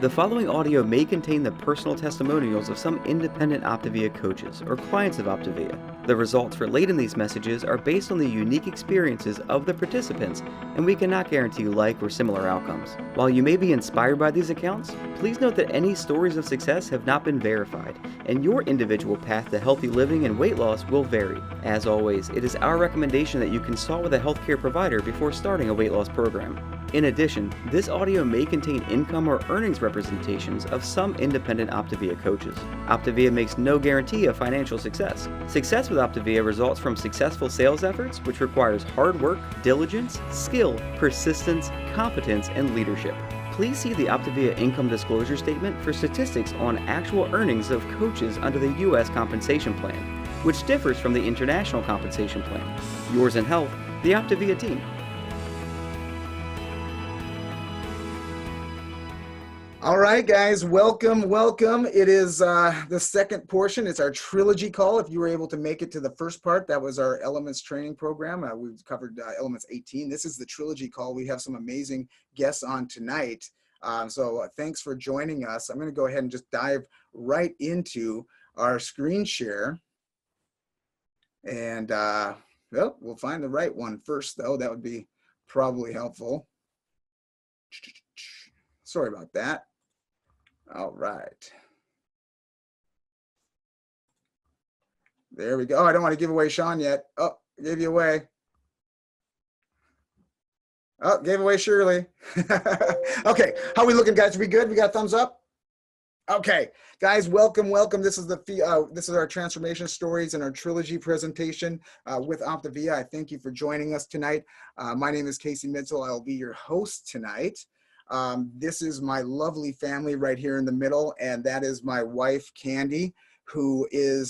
The following audio may contain the personal testimonials of some independent Optavia coaches or clients of Optavia. The results relayed in these messages are based on the unique experiences of the participants, and we cannot guarantee like or similar outcomes. While you may be inspired by these accounts, please note that any stories of success have not been verified, and your individual path to healthy living and weight loss will vary. As always, it is our recommendation that you consult with a healthcare provider before starting a weight loss program. In addition, this audio may contain income or earnings representations of some independent Optavia coaches. Optavia makes no guarantee of financial success. Success with Optavia results from successful sales efforts, which requires hard work, diligence, skill, persistence, competence, and leadership. Please see the Optavia income disclosure statement for statistics on actual earnings of coaches under the U.S. compensation plan, which differs from the international compensation plan. Yours in health, the Optavia team. All right, guys, welcome. It is the second portion. It's our trilogy call. If you were able to make it to the first part, that was our elements training program. We've covered elements 18. This is the trilogy call. We have some amazing guests on tonight. So thanks for joining us. I'm going to go ahead and just dive right into our screen share. And well, we'll find the right one first, though. That would be probably helpful. Sorry about that. All right. There we go. Oh, I don't want to give away Shawn yet. Oh, gave you away. Oh, gave away Shirley. Okay, how are we looking, guys? Are we good? We got a thumbs up? Okay, guys, welcome. This is our transformation stories and our trilogy presentation with Optavia. I thank you for joining us tonight. My name is Mitzel. I'll be your host tonight. This is my lovely family right here in the middle, and that is my wife, Candy, who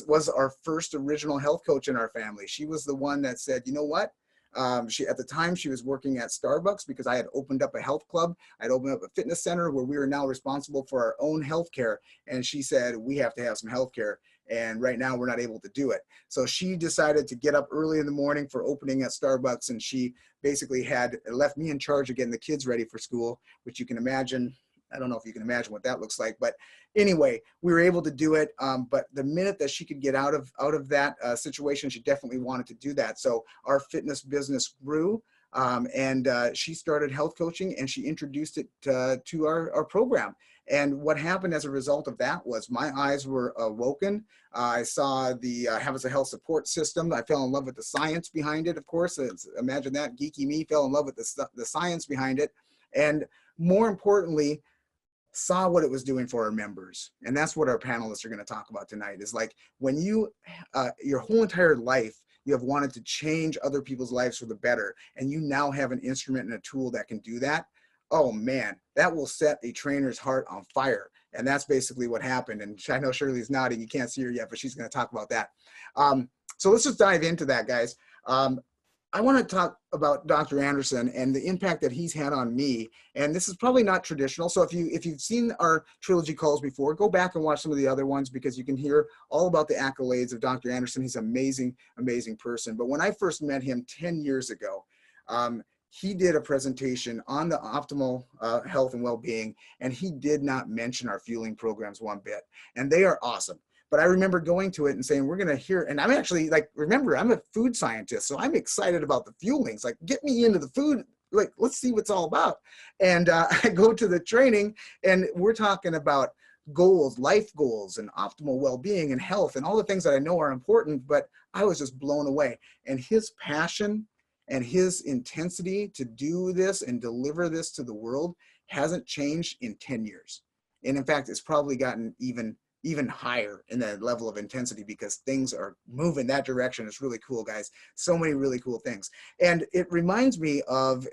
was our first original health coach in our family. She was the one that said, you know what? At the time, she was working at Starbucks because I had opened up a health club. I'd opened up a fitness center where we were now responsible for our own healthcare. And she said, we have to have some healthcare. And right now we're not able to do it. So she decided to get up early in the morning for opening at Starbucks. And she basically had left me in charge of getting the kids ready for school, which you can imagine. I don't know if you can imagine what that looks like, but anyway, we were able to do it. But the minute that she could get out of that situation, she definitely wanted to do that. So our fitness business grew, and she started health coaching, and she introduced it to our program. And what happened as a result of that was my eyes were awoken. I saw the Habits of Health support system. I fell in love with the science behind it, of course. Imagine that, geeky me fell in love with the science behind it. And more importantly, saw what it was doing for our members. And that's what our panelists are going to talk about tonight, is like when you, your whole entire life, you have wanted to change other people's lives for the better, and you now have an instrument and a tool that can do that. Oh man, that will set a trainer's heart on fire. And that's basically what happened. And I know Shirley's nodding, you can't see her yet, but she's going to talk about that. So let's just dive into that, guys. I want to talk about Dr. Anderson and the impact that he's had on me. And this is probably not traditional. So if you've seen our trilogy calls before, go back and watch some of the other ones, because you can hear all about the accolades of Dr. Anderson. He's an amazing, amazing person. But when I first met him 10 years ago, he did a presentation on the optimal health and well-being, and he did not mention our fueling programs one bit. And they are awesome. But I remember going to it and saying, we're going to hear, and I'm actually like, remember, I'm a food scientist, so I'm excited about the fuelings. Like, get me into the food. Like, let's see what's all about. And I go to the training, and we're talking about goals, life goals, and optimal well-being and health and all the things that I know are important, but I was just blown away. And his passion and his intensity to do this and deliver this to the world hasn't changed in 10 years. And in fact, it's probably gotten even higher in that level of intensity, because things are moving that direction. It's really cool, guys. So many really cool things. And it reminds me of,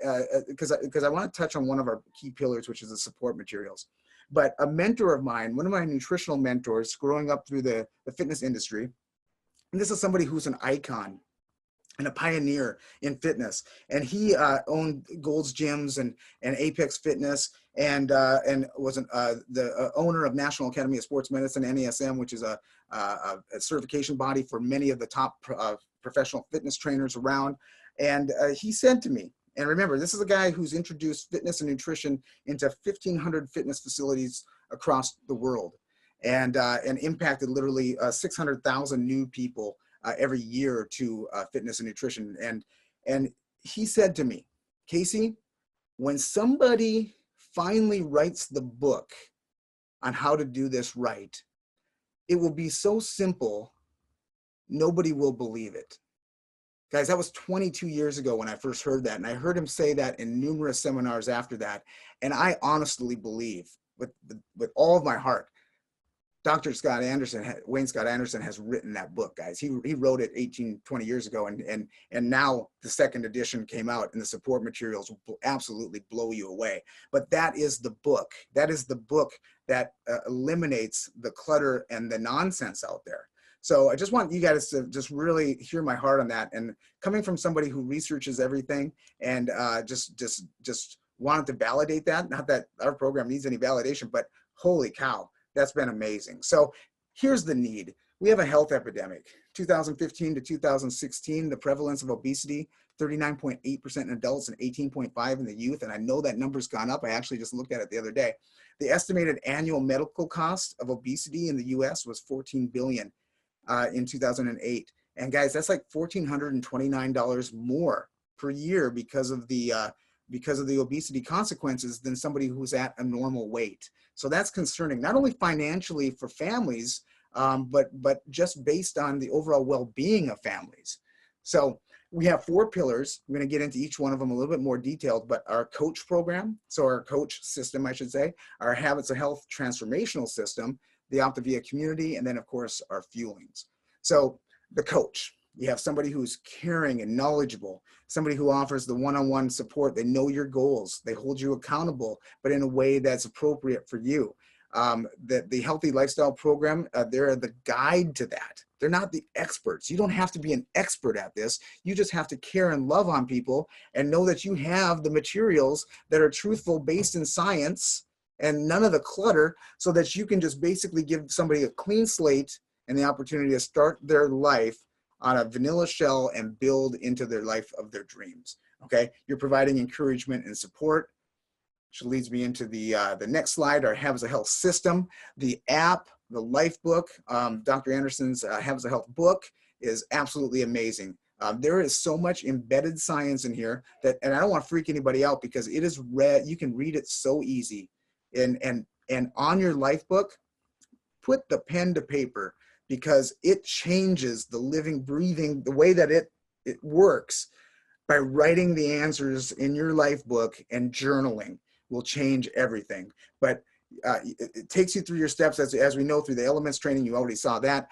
because I want to touch on one of our key pillars, which is the support materials. But a mentor of mine, one of my nutritional mentors growing up through the fitness industry, and this is somebody who's an icon and a pioneer in fitness. And he owned Gold's Gyms and Apex Fitness, and was the owner of National Academy of Sports Medicine, NASM, which is a certification body for many of the top professional fitness trainers around. And he said to me, And remember, this is a guy who's introduced fitness and nutrition into 1,500 fitness facilities across the world, and impacted literally 600,000 new people every year to fitness and nutrition. And he said to me, Casey, when somebody finally writes the book on how to do this right, it will be so simple, nobody will believe it. Guys, that was 22 years ago when I first heard that. And I heard him say that in numerous seminars after that. And I honestly believe with all of my heart, Dr. Scott Anderson, Wayne Scott Anderson has written that book, guys. He wrote it 18, 20 years ago. And now the second edition came out, and the support materials will absolutely blow you away. But that is the book. That is the book that eliminates the clutter and the nonsense out there. So I just want you guys to just really hear my heart on that. And coming from somebody who researches everything and just wanted to validate that, not that our program needs any validation, but holy cow, that's been amazing. So here's the need. We have a health epidemic. 2015 to 2016, the prevalence of obesity, 39.8% in adults and 18.5% in the youth. And I know that number's gone up. I actually just looked at it the other day. The estimated annual medical cost of obesity in the US was $14 billion in 2008. And guys, that's like $1,429 more per year because of the obesity consequences than somebody who's at a normal weight. So that's concerning, not only financially for families, but just based on the overall well-being of families. So we have 4 pillars. We're going to get into each one of them a little bit more detailed, but our coach program, so our coach system, I should say, our Habits of Health transformational system, the Optavia community, and then of course our fuelings. So the coach, you have somebody who's caring and knowledgeable, somebody who offers the one-on-one support. They know your goals. They hold you accountable, but in a way that's appropriate for you. The Healthy Lifestyle Program, they're the guide to that. They're not the experts. You don't have to be an expert at this. You just have to care and love on people and know that you have the materials that are truthful, based in science, and none of the clutter, so that you can just basically give somebody a clean slate and the opportunity to start their life on a vanilla shell and build into their life of their dreams. Okay, you're providing encouragement and support, which leads me into the next slide, our Habits of Health system. The app, the life book, Dr. Anderson's Habits of Health book is absolutely amazing. There is so much embedded science in here that, and I don't want to freak anybody out because it is read, you can read it so easy. And on your life book, put the pen to paper, because it changes the living, breathing, the way that it works. By writing the answers in your life book, and journaling will change everything. But it takes you through your steps, as we know through the elements training. You already saw that.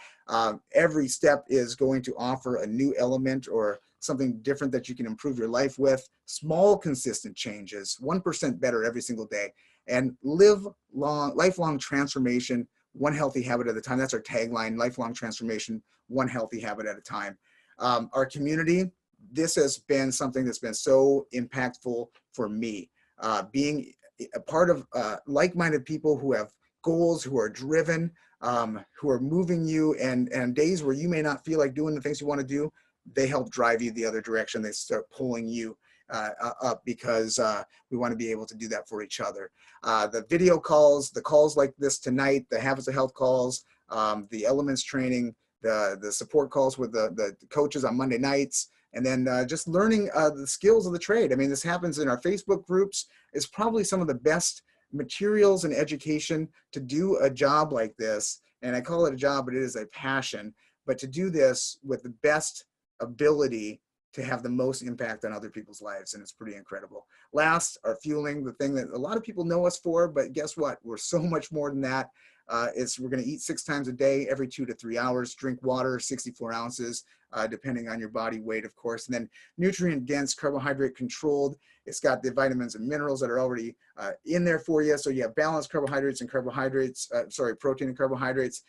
Every step is going to offer a new element or something different that you can improve your life with. Small, consistent changes, 1% better every single day, and lifelong transformation, one healthy habit at a time. That's our tagline, lifelong transformation, one healthy habit at a time. Our community, this has been something that's been so impactful for me. Being a part of like-minded people who have goals, who are driven, who are moving you, and days where you may not feel like doing the things you want to do, they help drive you the other direction. They start pulling you up, because we want to be able to do that for each other. The video calls, the calls like this tonight, the Habits of Health calls, the elements training, the support calls with the coaches on Monday nights, and then just learning the skills of the trade. I mean, this happens in our Facebook groups. It's probably some of the best materials and education to do a job like this. And I call it a job, but it is a passion. But to do this with the best ability to have the most impact on other people's lives, and it's pretty incredible. Last, our fueling, the thing that a lot of people know us for, but guess what? We're so much more than that. We're going to eat 6 times a day, every 2 to 3 hours, drink water, 64 ounces, depending on your body weight, of course. And then nutrient dense, carbohydrate controlled. It's got the vitamins and minerals that are already in there for you. So you have balanced carbohydrates and protein and carbohydrates.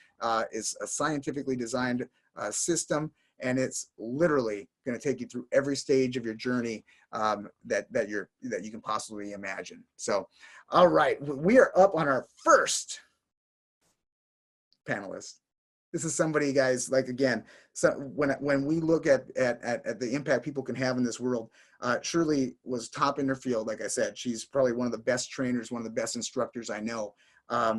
It's a scientifically designed system. And it's literally going to take you through every stage of your journey that you can possibly imagine. So, all right, we are up on our first panelist. This is somebody, guys, like, again, so when we look at the impact people can have in this world, Shirley was top in her field. Like I said, she's probably one of the best trainers, one of the best instructors I know.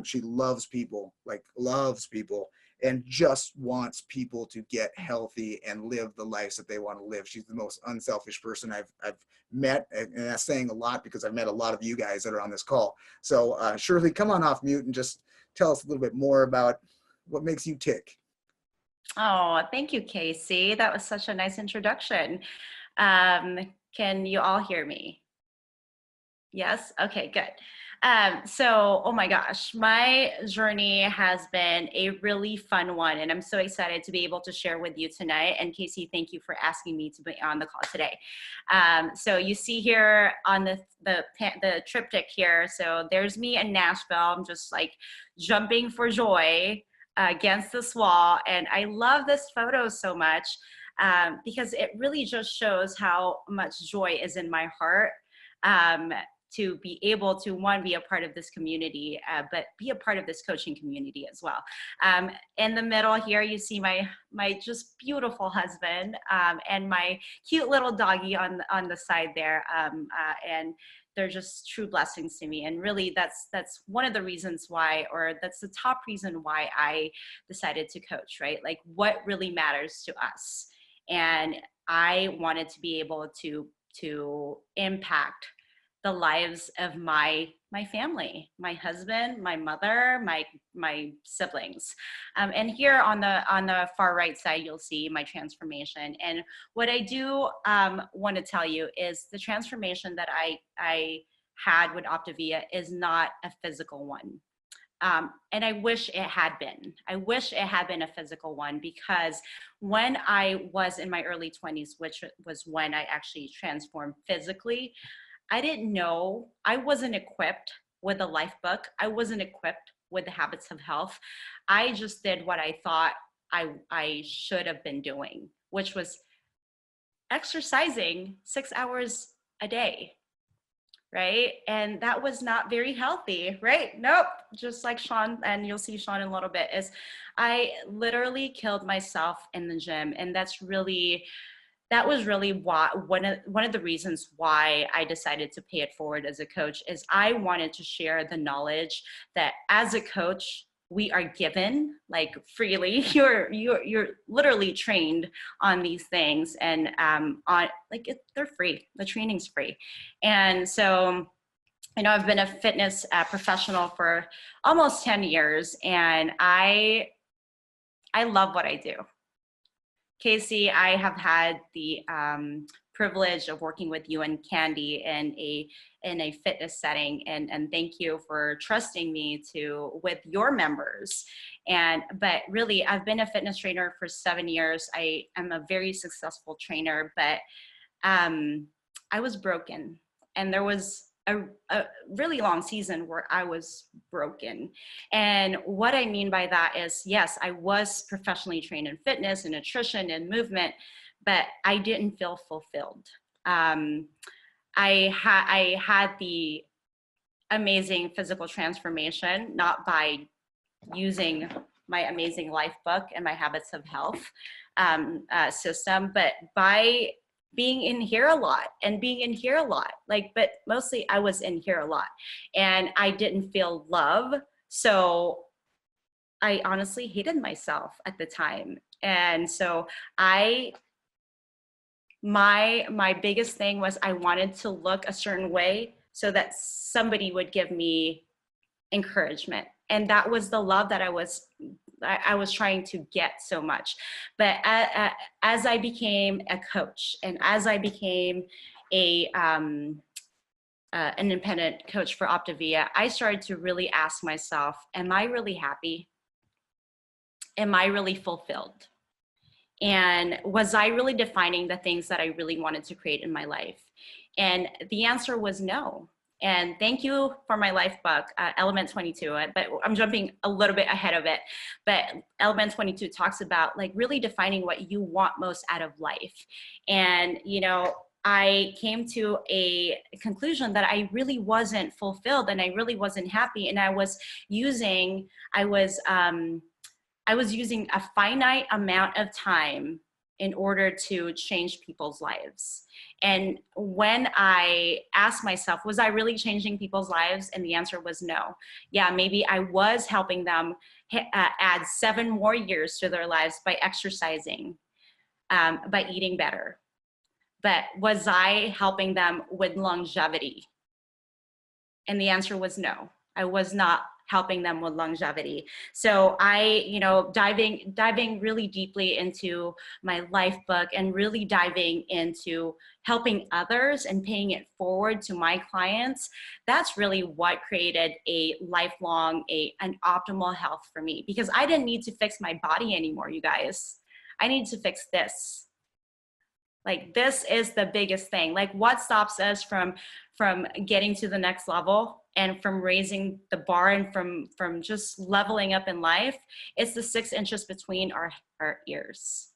She loves people, like loves people, and just wants people to get healthy and live the lives that they want to live. She's the most unselfish person I've met, and that's saying a lot because I've met a lot of you guys that are on this call. So Shirley, come on off mute and just tell us a little bit more about what makes you tick. Oh, thank you, Casey. That was such a nice introduction. Can you all hear me? Yes? Okay, good. So, oh my gosh, my journey has been a really fun one, and I'm so excited to be able to share with you tonight. And Casey, thank you for asking me to be on the call today. So you see here on the triptych here, so there's me in Nashville. I'm just like jumping for joy against this wall, and I love this photo so much because it really just shows how much joy is in my heart. To be able to, one, be a part of this community, but be a part of this coaching community as well. In the middle here, you see my just beautiful husband and my cute little doggy on the side there. And they're just true blessings to me. And really that's one of the reasons why, or that's the top reason why I decided to coach, right? Like what really matters to us. And I wanted to be able to impact the lives of my family, my husband, my mother, my siblings. And here on the far right side, you'll see my transformation. And what I do want to tell you is the transformation that I had with Optavia is not a physical one. And I wish it had been. I wish it had been a physical one, because when I was in my early 20s, which was when I actually transformed physically, I didn't know, I wasn't equipped with a life book. I wasn't equipped with the habits of health. I just did what I thought I should have been doing, which was exercising 6 hours a day, right? And that was not very healthy, right? Nope, just like Shawn, and you'll see Shawn in a little bit, is I literally killed myself in the gym. And that was really why one of the reasons why I decided to pay it forward as a coach is I wanted to share the knowledge that as a coach we are given like freely. You're literally trained on these things, and they're free. The training's free. And so, you know, I've been a fitness professional for almost 10 years, and I love what I do. Casey, I have had the privilege of working with you and Candy in a fitness setting, and thank you for trusting me with your members. But really, I've been a fitness trainer for 7 years. I am a very successful trainer, but I was broken, and there was a really long season where I was broken. And what I mean by that is, yes, I was professionally trained in fitness and nutrition and movement, but I didn't feel fulfilled. I had the amazing physical transformation, not by using my amazing life book and my habits of health system, but by being in here a lot, but mostly I was in here a lot, and I didn't feel love. So I honestly hated myself at the time. And so my biggest thing was I wanted to look a certain way so that somebody would give me encouragement. And that was the love that I was trying to get so much. But as I became a coach, and as I became an independent coach for Optavia, I started to really ask myself, am I really happy? Am I really fulfilled? And was I really defining the things that I really wanted to create in my life? And the answer was no. And thank you for my life book, Element 22, but I'm jumping a little bit ahead of it. But Element 22 talks about like really defining what you want most out of life. And, you know, I came to a conclusion that I really wasn't fulfilled, and I really wasn't happy. And I was I was using a finite amount of time in order to change people's lives. And when I asked myself, was I really changing people's lives? And the answer was no. Yeah, maybe I was helping them add 7 more years to their lives by exercising, by eating better. But was I helping them with longevity? And the answer was no. I was not helping them with longevity. So I, diving really deeply into my life book and really diving into helping others and paying it forward to my clients, that's really what created a lifelong, an optimal health for me, because I didn't need to fix my body anymore, you guys. I need to fix this. Like, this is the biggest thing. Like, what stops us from getting to the next level and from raising the bar and from just leveling up in life? It's the 6 inches between our ears,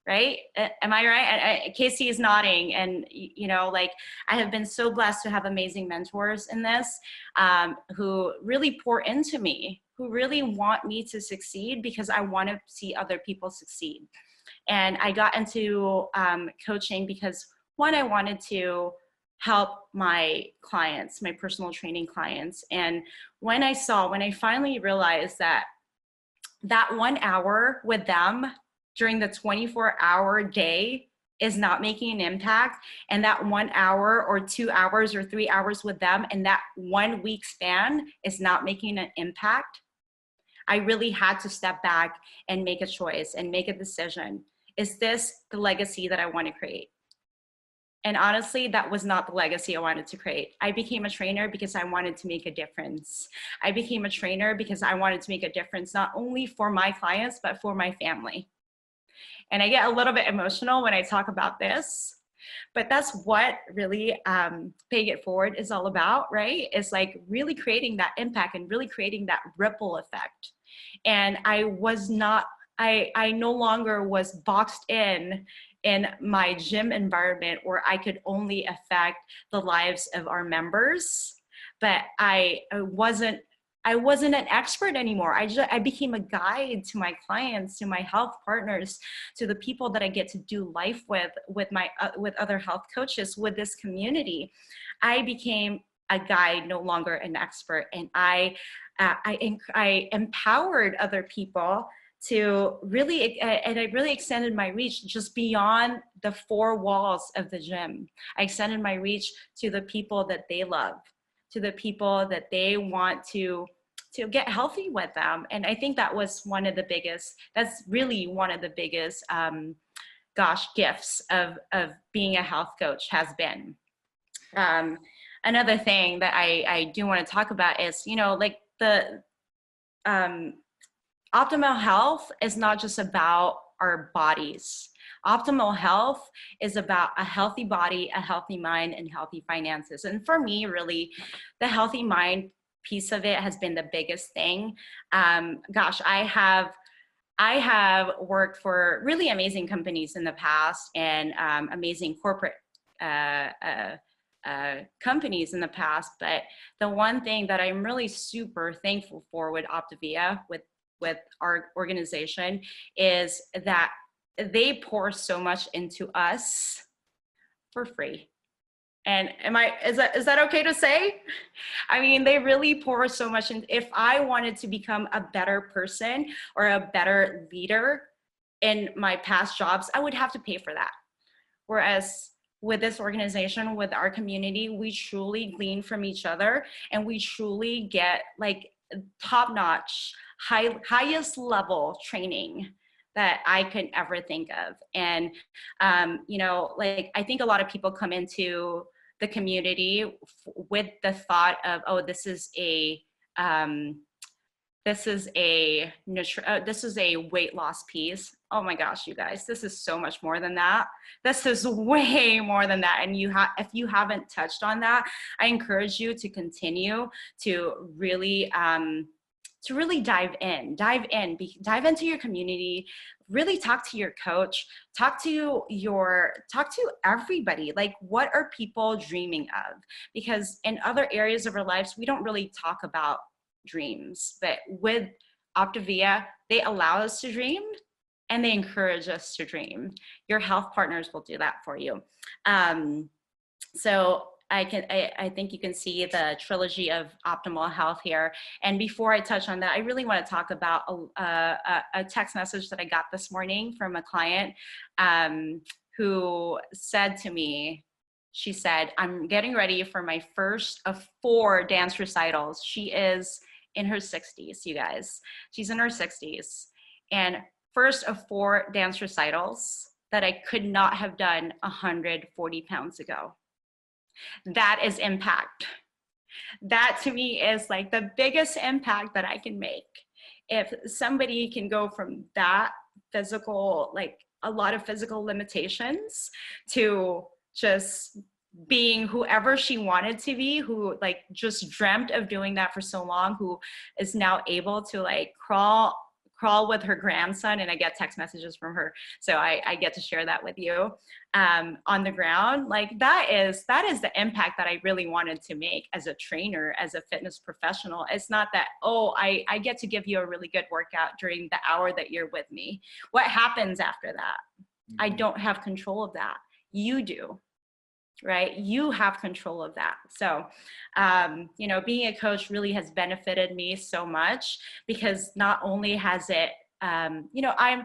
right? Am I right? Casey is nodding. And, like, I have been so blessed to have amazing mentors in this, who really pour into me, who really want me to succeed because I want to see other people succeed. And I got into coaching because, one, I wanted to help my clients, my personal training clients. And when I finally realized that 1 hour with them during the 24-hour day is not making an impact, and that 1 hour or 2 hours or 3 hours with them in that 1 week span is not making an impact, I really had to step back and make a choice and make a decision. Is this the legacy that I want to create? And honestly, that was not the legacy I wanted to create. I became a trainer because I wanted to make a difference. I became a trainer because I wanted to make a difference, not only for my clients, but for my family. And I get a little bit emotional when I talk about this, but that's what really Paying It Forward is all about, right? It's like really creating that impact and really creating that ripple effect. And I no longer was boxed in my gym environment where I could only affect the lives of our members, but I wasn't an expert anymore. I became a guide to my clients, to my health partners, to the people that I get to do life with other health coaches, with this community. I became a guide, no longer an expert, and I empowered other people to really, and I really extended my reach just beyond the 4 walls of the gym. I extended my reach to the people that they love, to the people that they want to get healthy with them. And I think that's really one of the biggest, gifts of being a health coach has been. Another thing that I do want to talk about is, like the optimal health is not just about our bodies. Optimal health is about a healthy body, a healthy mind, and healthy finances. And for me, really, the healthy mind piece of it has been the biggest thing. I have worked for really amazing companies in the past, and amazing corporate companies in the past. But the one thing that I'm really super thankful for with Optavia, with our organization, is that they pour so much into us for free. And is that okay to say? I mean, they really pour so much in. If I wanted to become a better person or a better leader in my past jobs, I would have to pay for that. Whereas with this organization, with our community, we truly glean from each other, and we truly get like top-notch, highest level training that I could ever think of. And like, I think a lot of people come into the community with the thought of, oh, this is a weight loss piece. Oh my gosh, you guys, this is so much more than that. This is way more than that. And if you haven't touched on that, I encourage you to continue to really dive into your community, really talk to your coach, talk to everybody. Like, what are people dreaming of? Because in other areas of our lives, we don't really talk about dreams, but with Optavia, they allow us to dream and they encourage us to dream. Your health partners will do that for you. So I think you can see the trilogy of optimal health here. And before I touch on that, I really want to talk about a text message that I got this morning from a client who said to me, she said, I'm getting ready for my first of 4 dance recitals. She is in her 60s, you guys. She's in her 60s. And first of 4 dance recitals that I could not have done 140 pounds ago. That is impact. That to me is like the biggest impact that I can make. If somebody can go from that physical, like a lot of physical limitations, to just being whoever she wanted to be, who like just dreamt of doing that for so long, who is now able to like crawl with her grandson, and I get text messages from her, so I get to share that with you, on the ground. Like that is the impact that I really wanted to make as a trainer, as a fitness professional. It's not that, oh, I get to give you a really good workout during the hour that you're with me. What happens after that? Mm-hmm. I don't have control of that. You do. Right? You have control of that. So, you know, being a coach really has benefited me so much, because not only has it, you know, I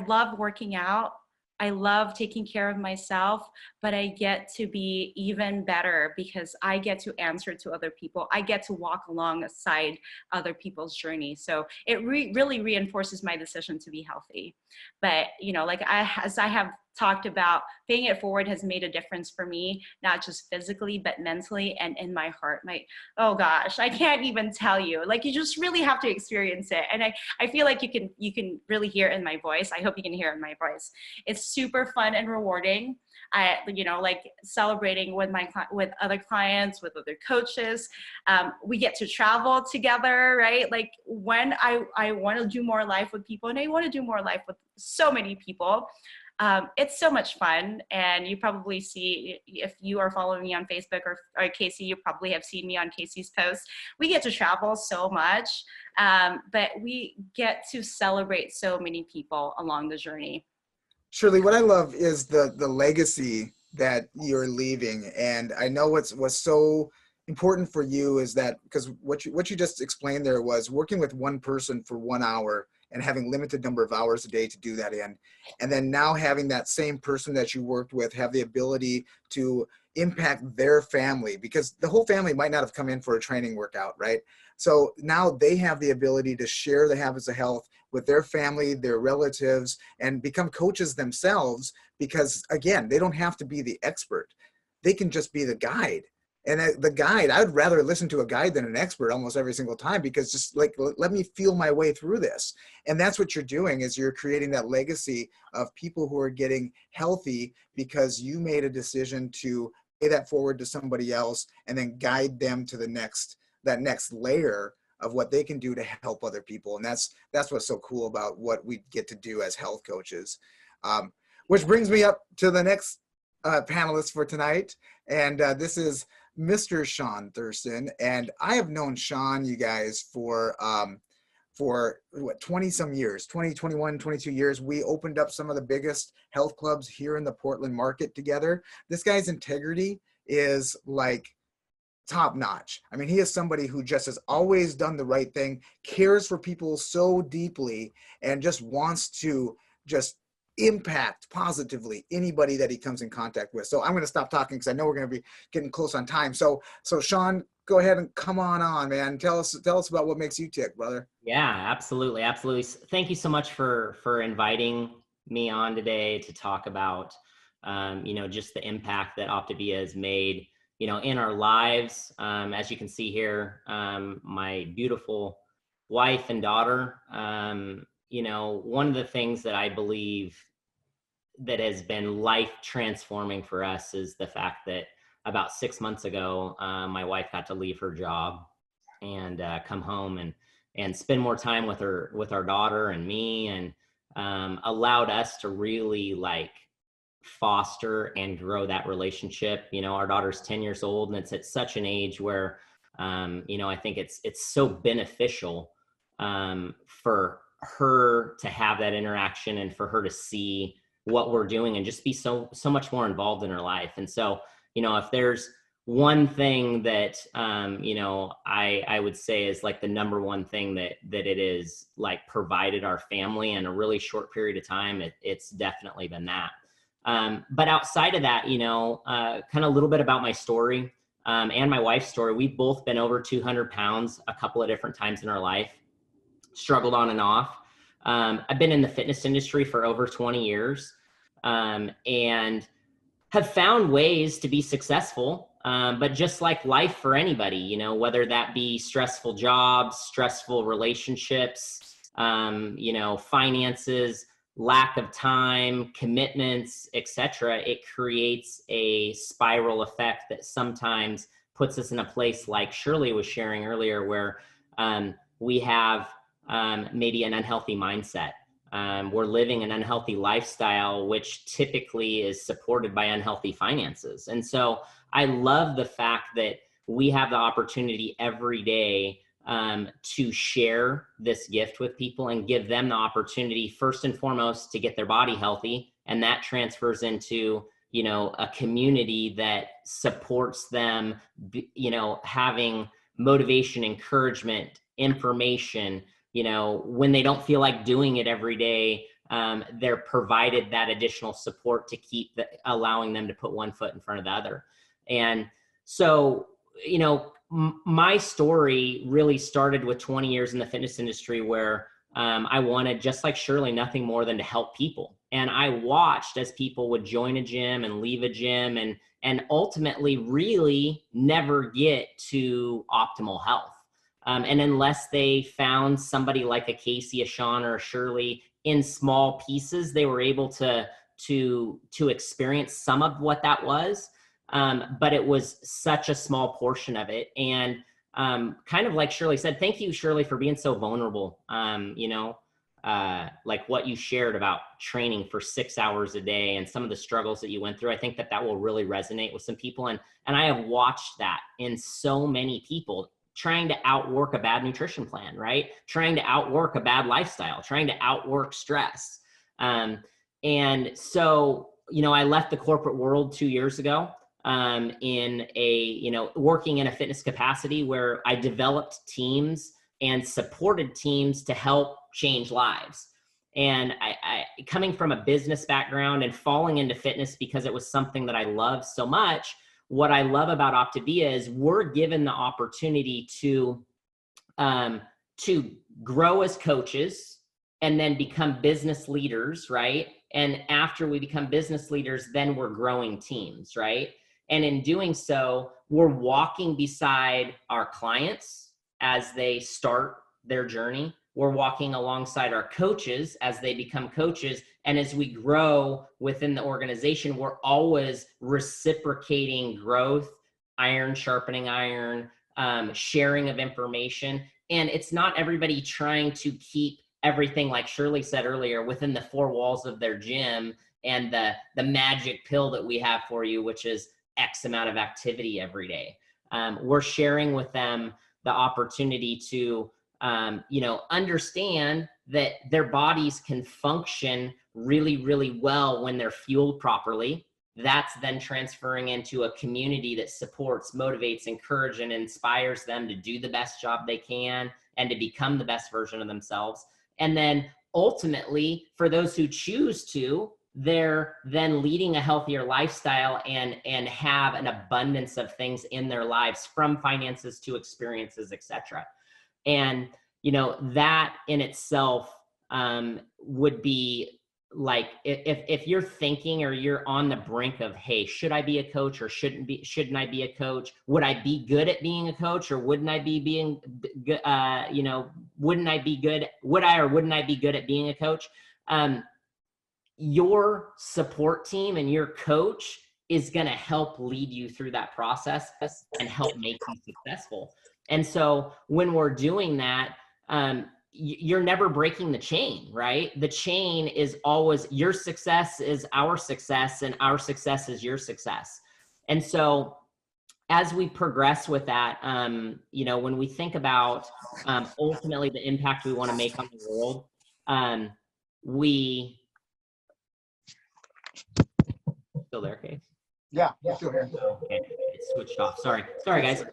love working out. I love taking care of myself, but I get to be even better because I get to answer to other people. I get to walk alongside other people's journey. So it really reinforces my decision to be healthy. But, you know, like as I have talked about, paying it forward has made a difference for me, not just physically, but mentally and in my heart. Oh gosh, I can't even tell you. Like, you just really have to experience it. And I feel like you can really hear it in my voice. I hope you can hear it in my voice. It's super fun and rewarding. You know, like celebrating with other clients, with other coaches. We get to travel together, right? Like when I want to do more life with people, and I want to do more life with so many people. It's so much fun, and you probably see, if you are following me on Facebook or Casey, you probably have seen me on Casey's posts. We get to travel so much, but we get to celebrate so many people along the journey. Shirley, what I love is the legacy that you're leaving, and I know what's so important for you is that, because what you just explained there was working with one person for 1 hour and having limited number of hours a day to do that in, and then now having that same person that you worked with have the ability to impact their family, because the whole family might not have come in for a training workout, right? So now they have the ability to share the habits of health with their family, their relatives, and become coaches themselves, because again, they don't have to be the expert. They can just be the guide. And the guide, I'd rather listen to a guide than an expert almost every single time, because just like, let me feel my way through this. And that's what you're doing, is you're creating that legacy of people who are getting healthy because you made a decision to pay that forward to somebody else and then guide them to that next layer of what they can do to help other people. And that's what's so cool about what we get to do as health coaches. Which brings me up to the next panelist for tonight. And this is Mr. Shawn Thurston. And I have known Shawn, you guys, for what, 20 some years, 20, 21, 22 years. We opened up some of the biggest health clubs here in the Portland market together. This guy's integrity is like top notch. I mean, he is somebody who just has always done the right thing, cares for people so deeply, and just wants to just impact positively anybody that he comes in contact with. So I'm going to stop talking because I know we're going to be getting close on time. So Shawn, go ahead and come on, man. Tell us about what makes you tick, brother. Yeah, absolutely. Thank you so much for inviting me on today to talk about, you know, just the impact that Optavia has made, you know, in our lives. As you can see here, my beautiful wife and daughter. You know, one of the things that I believe that has been life transforming for us is the fact that about 6 months ago, my wife got to leave her job and come home and spend more time with our daughter and me, and allowed us to really like foster and grow that relationship. You know, our daughter's 10 years old, and it's at such an age where I think it's so beneficial for her to have that interaction and for her to see what we're doing and just be so much more involved in her life. And so, if there's one thing that, I would say is like the number one thing that it is like provided our family in a really short period of time, it's definitely been that. But outside of that, kind of a little bit about my story and my wife's story. We've both been over 200 pounds a couple of different times in our life, struggled on and off. I've been in the fitness industry for over 20 years and have found ways to be successful. But just like life for anybody, whether that be stressful jobs, stressful relationships, finances, lack of time, commitments, etc., it creates a spiral effect that sometimes puts us in a place like Shirley was sharing earlier, where we have maybe an unhealthy mindset. We're living an unhealthy lifestyle, which typically is supported by unhealthy finances. And so I love the fact that we have the opportunity every day to share this gift with people and give them the opportunity, first and foremost, to get their body healthy. And that transfers into, a community that supports them, having motivation, encouragement, information. When they don't feel like doing it every day, they're provided that additional support to keep allowing them to put one foot in front of the other. And so, my story really started with 20 years in the fitness industry, where I wanted, just like Shirley, nothing more than to help people. And I watched as people would join a gym and leave a gym and ultimately really never get to optimal health. And unless they found somebody like a Casey, a Shawn, or a Shirley in small pieces, they were able to experience some of what that was. But it was such a small portion of it. And kind of like Shirley said, thank you, Shirley, for being so vulnerable. Like what you shared about training for 6 hours a day and some of the struggles that you went through. I think that will really resonate with some people. And I have watched that in so many people, trying to outwork a bad nutrition plan, right? Trying to outwork a bad lifestyle, trying to outwork stress. And so, I left the corporate world 2 years ago in working in a fitness capacity, where I developed teams and supported teams to help change lives. And I coming from a business background and falling into fitness because it was something that I loved so much. What I love about Optavia is we're given the opportunity to grow as coaches and then become business leaders, right? And after we become business leaders, then we're growing teams, right? And in doing so, we're walking beside our clients as they start their journey. We're walking alongside our coaches as they become coaches. And as we grow within the organization, we're always reciprocating growth, iron sharpening iron, sharing of information. And it's not everybody trying to keep everything, like Shirley said earlier, within the four walls of their gym and the magic pill that we have for you, which is X amount of activity every day. We're sharing with them the opportunity to understand that their bodies can function really, really well when they're fueled properly. That's then transferring into a community that supports, motivates, encourages, and inspires them to do the best job they can and to become the best version of themselves. And then ultimately, for those who choose to, they're then leading a healthier lifestyle and have an abundance of things in their lives, from finances to experiences, etc. And, that in itself would be like, if you're thinking or you're on the brink of, hey, should I be a coach or shouldn't I be a coach? Would I be good at being a coach, or wouldn't I be good? Wouldn't I be good? Would I or wouldn't I be good at being a coach? Your support team and your coach is going to help lead you through that process and help make you successful. And so when we're doing that, you're never breaking the chain, right? The chain is always, your success is our success and our success is your success. And so as we progress with that, you know, when we think about ultimately the impact we want to make on the world, we still there, Case? Yeah, you're still here. Okay, it switched off. Sorry, guys.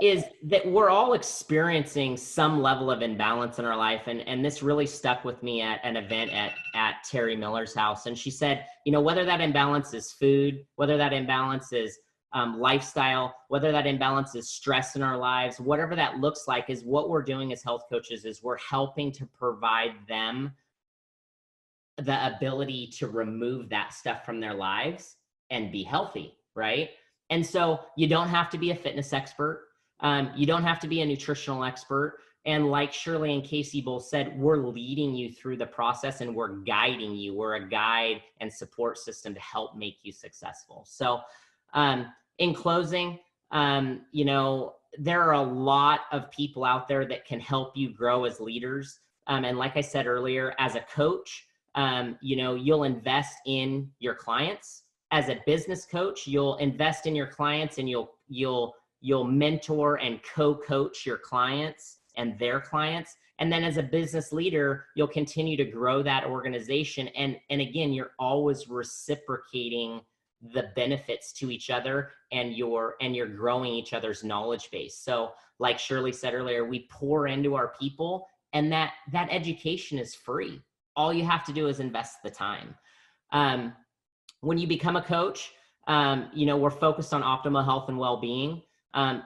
Is that we're all experiencing some level of imbalance in our life, and this really stuck with me at an event at Terry Miller's house. And she said, you know, whether that imbalance is food, whether that imbalance is lifestyle, whether that imbalance is stress in our lives, whatever that looks like, is what we're doing as health coaches is we're helping to provide them the ability to remove that stuff from their lives and be healthy, right? And so you don't have to be a fitness expert. You don't have to be a nutritional expert. And like Shirley and Casey both said, we're leading you through the process and we're guiding you. We're a guide and support system to help make you successful. So in closing, you know, there are a lot of people out there that can help you grow as leaders. And like I said earlier, as a coach, you know, you'll invest in your clients. As a business coach, you'll invest in your clients and you'll mentor and co-coach your clients and their clients. And then as a business leader, you'll continue to grow that organization. And again, you're always reciprocating the benefits to each other, and you're growing each other's knowledge base. So like Shirley said earlier, we pour into our people, and that education is free. All you have to do is invest the time. When you become a coach, you know, we're focused on optimal health and well-being.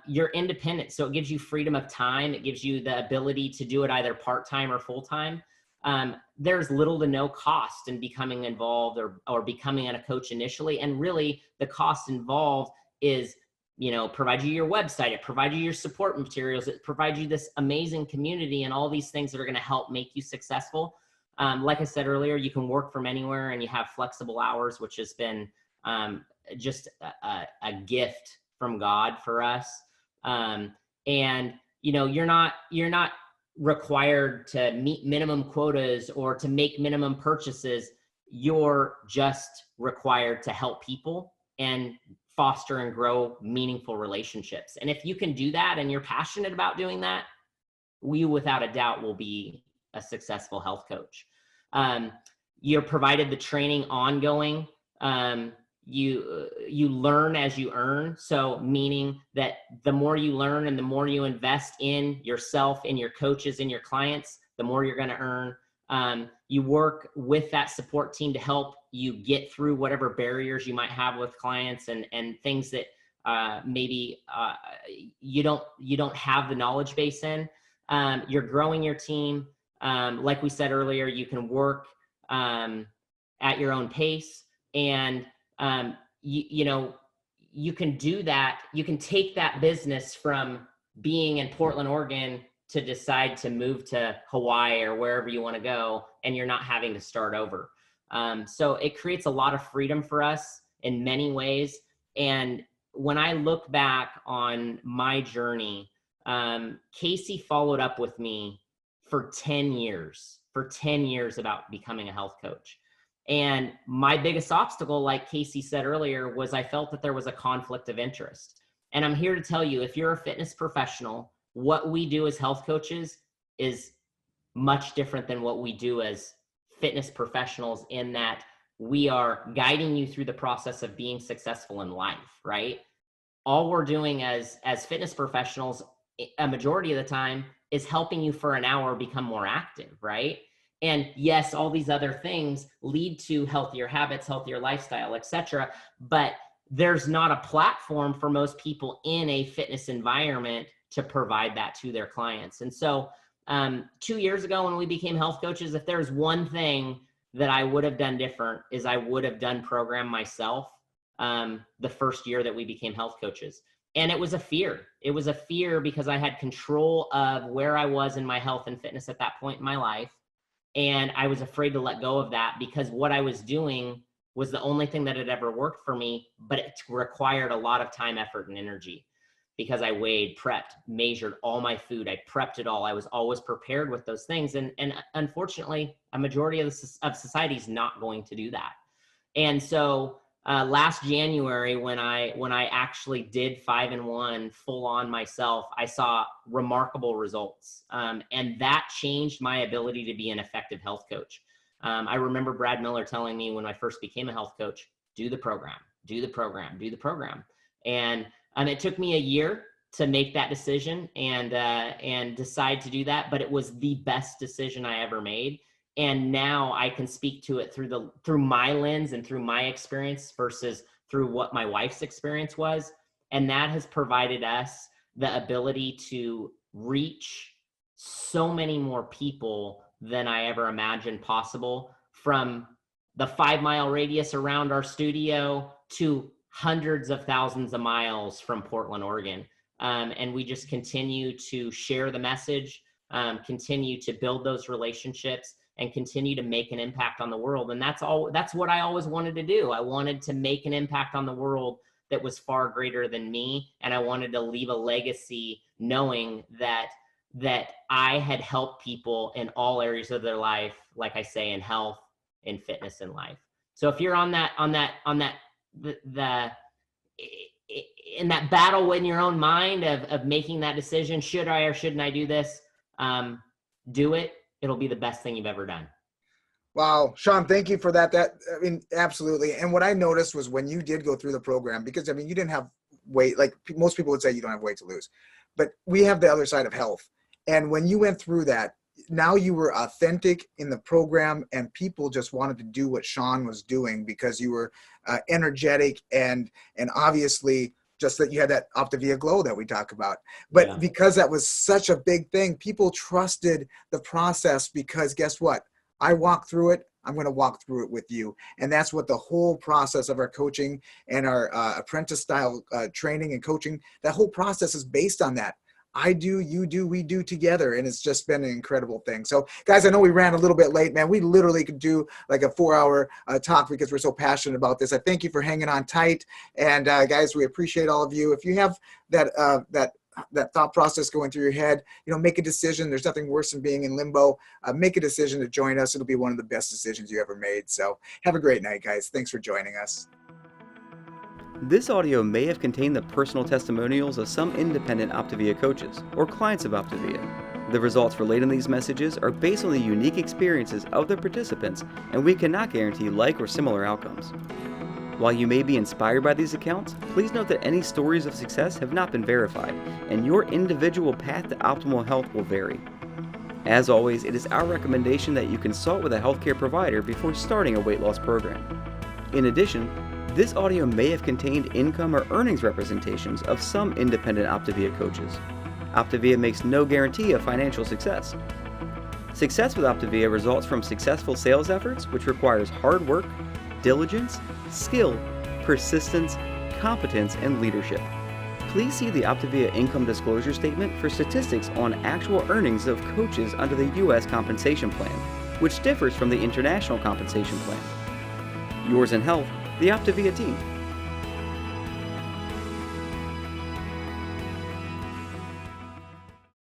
You're independent, so it gives you freedom of time. It gives you the ability to do it either part-time or full-time. There's little to no cost in becoming involved or becoming a coach initially. And really the cost involved is, you know, provide you your website, it provides you your support materials, it provides you this amazing community and all these things that are going to help make you successful. Like I said earlier, you can work from anywhere and you have flexible hours, which has been just a gift from God for us. And, you know, you're not required to meet minimum quotas or to make minimum purchases. You're just required to help people and foster and grow meaningful relationships. And if you can do that and you're passionate about doing that, we without a doubt will be a successful health coach. You're provided the training ongoing. You learn as you earn. So meaning that the more you learn and the more you invest in yourself, in your coaches, in your clients, the more you're going to earn. You work with that support team to help you get through whatever barriers you might have with clients and things that maybe you don't have the knowledge base in. You're growing your team. Like we said earlier, you can work at your own pace, and you know, you can do that. You can take that business from being in Portland, Oregon, to decide to move to Hawaii or wherever you want to go, and you're not having to start over. So it creates a lot of freedom for us in many ways. And when I look back on my journey, Casey followed up with me for 10 years about becoming a health coach. And my biggest obstacle, like Casey said earlier, was I felt that there was a conflict of interest. And I'm here to tell you, if you're a fitness professional, what we do as health coaches is much different than what we do as fitness professionals, in that we are guiding you through the process of being successful in life, right? All we're doing as fitness professionals, a majority of the time, is helping you for an hour become more active, right? And yes, all these other things lead to healthier habits, healthier lifestyle, etc. But there's not a platform for most people in a fitness environment to provide that to their clients. And so 2 years ago when we became health coaches, if there's one thing that I would have done different, is I would have done program myself the first year that we became health coaches. And it was a fear. It was a fear because I had control of where I was in my health and fitness at that point in my life. And I was afraid to let go of that because what I was doing was the only thing that had ever worked for me, but it required a lot of time, effort, and energy because I weighed, prepped, measured all my food. I prepped it all. I was always prepared with those things. And unfortunately, a majority of society is not going to do that. And so last January, when I actually did 5 and 1 full on myself, I saw remarkable results. And that changed my ability to be an effective health coach. I remember Brad Miller telling me when I first became a health coach, do the program, do the program, do the program. And it took me a year to make that decision and decide to do that, but it was the best decision I ever made. And now I can speak to it through my lens and through my experience versus through what my wife's experience was. And that has provided us the ability to reach so many more people than I ever imagined possible, from the 5-mile radius around our studio to hundreds of thousands of miles from Portland, Oregon. And we just continue to share the message, continue to build those relationships, and continue to make an impact on the world. And that's what I always wanted to do. I wanted to make an impact on the world that was far greater than me. And I wanted to leave a legacy knowing that I had helped people in all areas of their life, like I say, in health, in fitness, and life. So if you're in that battle in your own mind of making that decision, should I or shouldn't I do this? Do it. It'll be the best thing you've ever done. Wow, Shawn, thank you for that. I mean, absolutely. And what I noticed was when you did go through the program, because I mean, you didn't have weight, like most people would say you don't have weight to lose, but we have the other side of health. And when you went through that, now you were authentic in the program, and people just wanted to do what Shawn was doing because you were energetic and obviously just that you had that Optavia glow that we talk about. But Yeah. Because that was such a big thing, people trusted the process because guess what? I walked through it. I'm going to walk through it with you. And that's what the whole process of our coaching and our apprentice style training and coaching, that whole process is based on that. I do, you do, we do together. And it's just been an incredible thing. So guys, I know we ran a little bit late, man. We literally could do like a 4-hour talk because we're so passionate about this. I thank you for hanging on tight. And guys, we appreciate all of you. If you have that thought process going through your head, make a decision. There's nothing worse than being in limbo. Make a decision to join us. It'll be one of the best decisions you ever made. So have a great night, guys. Thanks for joining us. This audio may have contained the personal testimonials of some independent Optavia coaches or clients of Optavia. The results relayed in these messages are based on the unique experiences of the participants, and we cannot guarantee like or similar outcomes. While you may be inspired by these accounts, please note that any stories of success have not been verified, and your individual path to optimal health will vary. As always, it is our recommendation that you consult with a healthcare provider before starting a weight loss program. In addition, this audio may have contained income or earnings representations of some independent Optavia coaches. Optavia makes no guarantee of financial success. Success with Optavia results from successful sales efforts, which requires hard work, diligence, skill, persistence, competence, and leadership. Please see the Optavia income disclosure statement for statistics on actual earnings of coaches under the U.S. compensation plan, which differs from the international compensation plan. Yours in health, the Optavia team.